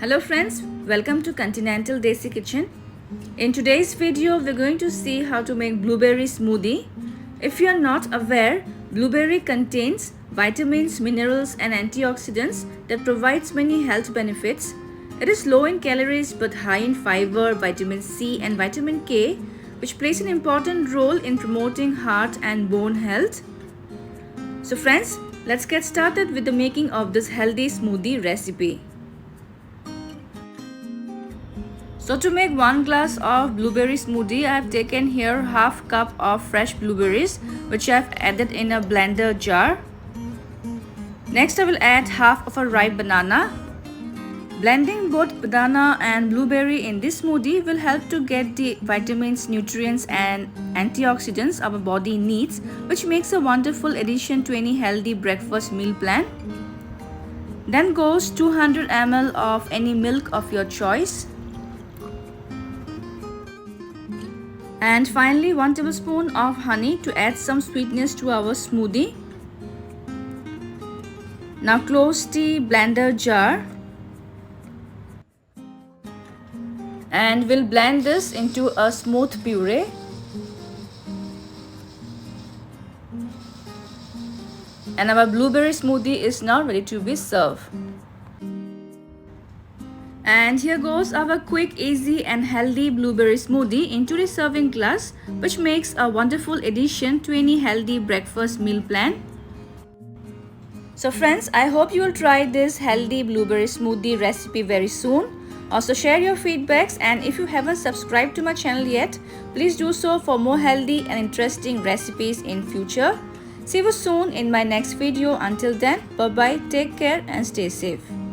Hello friends, welcome to Continental Desi Kitchen. In today's video, we're going to see how to make blueberry smoothie. If you are not aware, blueberry contains vitamins, minerals and antioxidants that provides many health benefits. It is low in calories but high in fiber, vitamin C and vitamin K, which plays an important role in promoting heart and bone health. So friends, let's get started with the making of this healthy smoothie recipe. So to make 1 glass of blueberry smoothie, I have taken here half cup of fresh blueberries which I have added in a blender jar. Next I will add half of a ripe banana. Blending both banana and blueberry in this smoothie will help to get the vitamins, nutrients and antioxidants our body needs, which makes a wonderful addition to any healthy breakfast meal plan. Then goes 200 ml of any milk of your choice. And finally 1 tablespoon of honey to add some sweetness to our smoothie. Now close the blender jar and we'll blend this into a smooth puree. And our blueberry smoothie is now ready to be served. And here goes our quick, easy and healthy blueberry smoothie into the serving glass, which makes a wonderful addition to any healthy breakfast meal plan. So friends, I hope you will try this healthy blueberry smoothie recipe very soon. Also share your feedbacks, and if you haven't subscribed to my channel yet, please do so for more healthy and interesting recipes in future. See you soon in my next video. Until then, bye bye, take care and stay safe.